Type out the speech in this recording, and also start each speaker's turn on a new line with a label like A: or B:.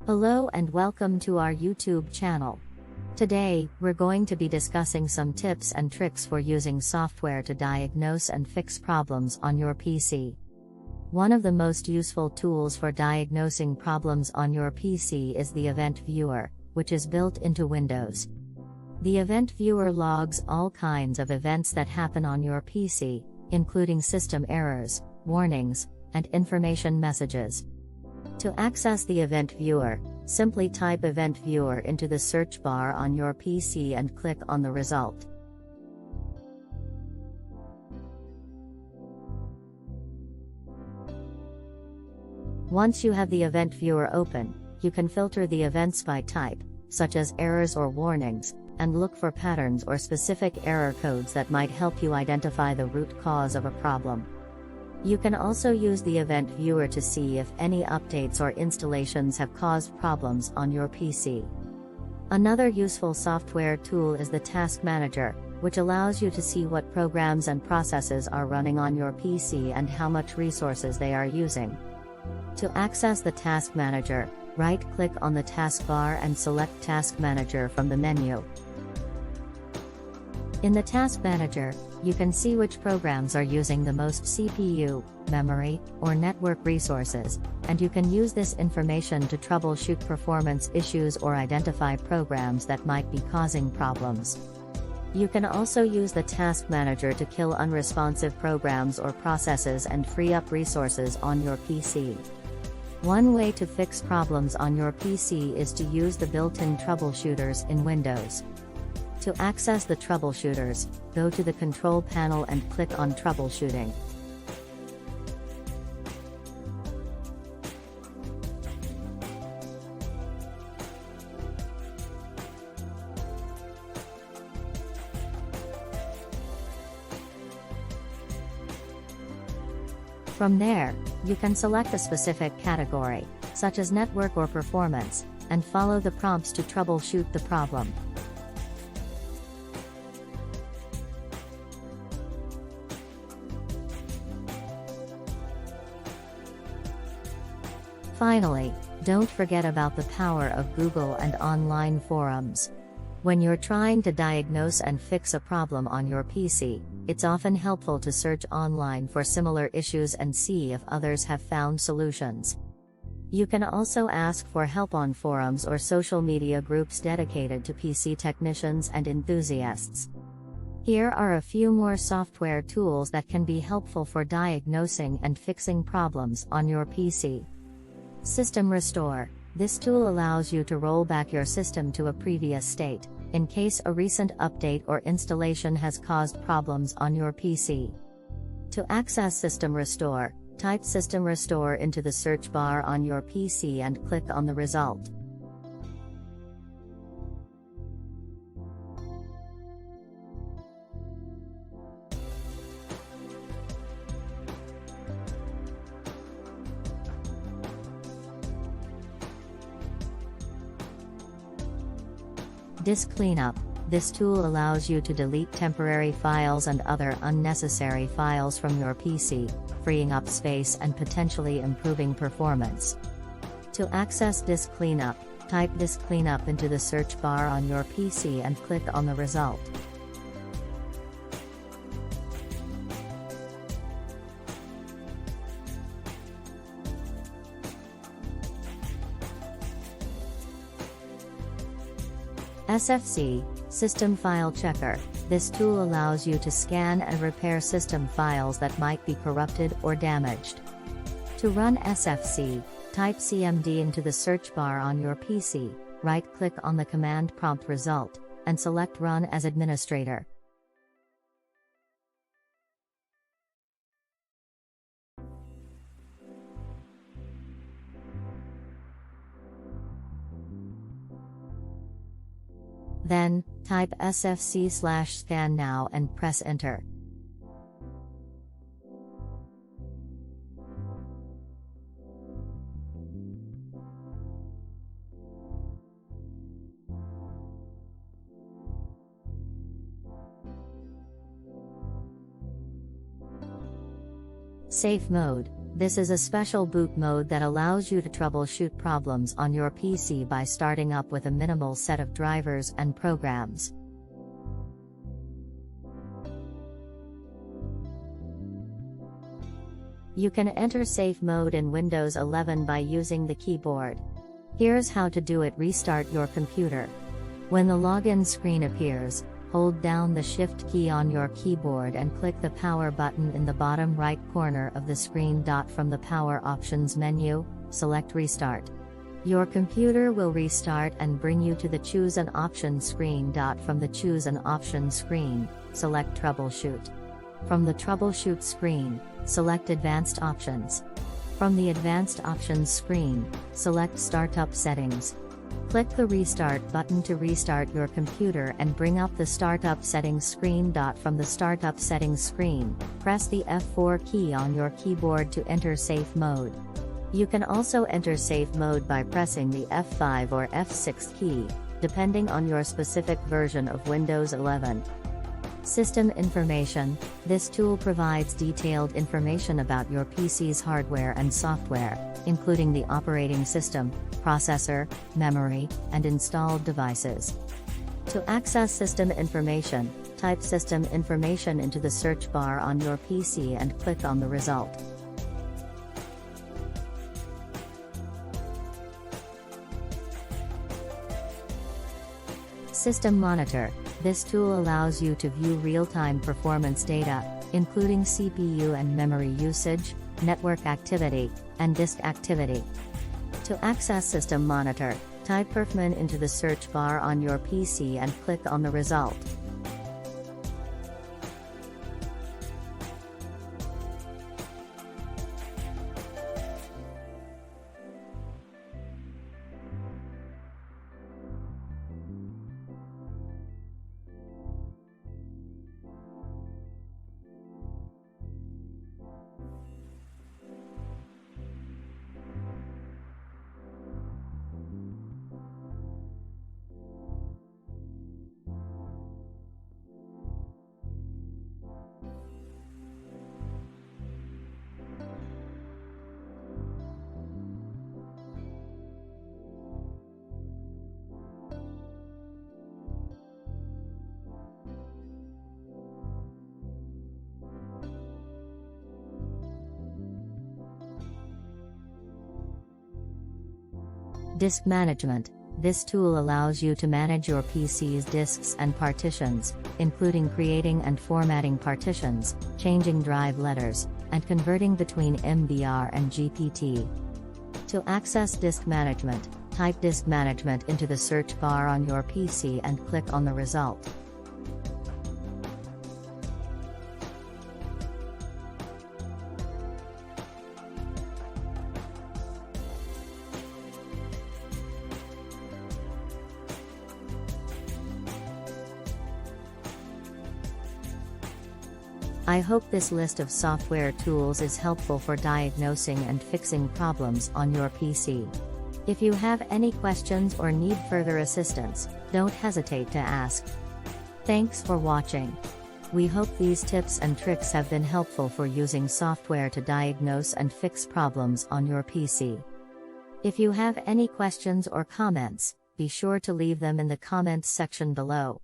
A: Hello and welcome to our YouTube channel. Today, we're going to be discussing some tips and tricks for using software to diagnose and fix problems on your PC. One of the most useful tools for diagnosing problems on your PC is the Event Viewer, which is built into Windows. The Event Viewer logs all kinds of events that happen on your PC, including system errors, warnings, and information messages. To access the Event Viewer, simply type Event Viewer into the search bar on your PC and click on the result. Once you have the Event Viewer open, you can filter the events by type, such as errors or warnings, and look for patterns or specific error codes that might help you identify the root cause of a problem. You can also use the Event Viewer to see if any updates or installations have caused problems on your PC. Another useful software tool is the Task Manager, which allows you to see what programs and processes are running on your PC and how much resources they are using. To access the Task Manager, right-click on the taskbar and select Task Manager from the menu. In the Task Manager, you can see which programs are using the most CPU, memory, or network resources, and you can use this information to troubleshoot performance issues or identify programs that might be causing problems. You can also use the Task Manager to kill unresponsive programs or processes and free up resources on your PC. One way to fix problems on your PC is to use the built-in troubleshooters in Windows. To access the troubleshooters, go to the Control Panel and click on Troubleshooting. From there, you can select a specific category, such as network or performance, and follow the prompts to troubleshoot the problem. Finally, don't forget about the power of Google and online forums. When you're trying to diagnose and fix a problem on your PC, it's often helpful to search online for similar issues and see if others have found solutions. You can also ask for help on forums or social media groups dedicated to PC technicians and enthusiasts. Here are a few more software tools that can be helpful for diagnosing and fixing problems on your PC. System Restore. This tool allows you to roll back your system to a previous state, in case a recent update or installation has caused problems on your PC. To access System Restore, type System Restore into the search bar on your PC and click on the result. Disk Cleanup. This tool allows you to delete temporary files and other unnecessary files from your PC, freeing up space and potentially improving performance. To access Disk Cleanup, type Disk Cleanup into the search bar on your PC and click on the result. SFC, System File Checker. This tool allows you to scan and repair system files that might be corrupted or damaged. To run SFC, type CMD into the search bar on your PC, right-click on the command prompt result, and select Run as Administrator. Then, type SFC/scan now and press Enter. Safe Mode. This is a special boot mode that allows you to troubleshoot problems on your PC by starting up with a minimal set of drivers and programs. You can enter safe mode in Windows 11 by using the keyboard. Here's how to do it. Restart your computer. When the login screen appears, hold down the Shift key on your keyboard and click the power button in the bottom right corner of the screen. From the power options menu, select Restart. Your computer will restart and bring you to the Choose an Option screen. From the Choose an Option screen, select Troubleshoot. From the Troubleshoot screen, select Advanced Options. From the Advanced Options screen, select Startup Settings. Click the Restart button to restart your computer and bring up the Startup Settings screen. From the Startup Settings screen, press the F4 key on your keyboard to enter safe mode. You can also enter safe mode by pressing the F5 or F6 key, depending on your specific version of Windows 11. System information. This tool provides detailed information about your PC's hardware and software, including the operating system, processor, memory, and installed devices. To access system information, type system information into the search bar on your PC and click on the result. System Monitor. This tool allows you to view real-time performance data, including CPU and memory usage, network activity, and disk activity. To access System Monitor, type Perfman into the search bar on your PC and click on the result. Disk Management. This tool allows you to manage your PC's disks and partitions, including creating and formatting partitions, changing drive letters, and converting between MBR and GPT. To access Disk Management, type Disk Management into the search bar on your PC and click on the result. I hope this list of software tools is helpful for diagnosing and fixing problems on your PC. If you have any questions or need further assistance, don't hesitate to ask. Thanks for watching. We hope these tips and tricks have been helpful for using software to diagnose and fix problems on your PC. If you have any questions or comments, be sure to leave them in the comments section below.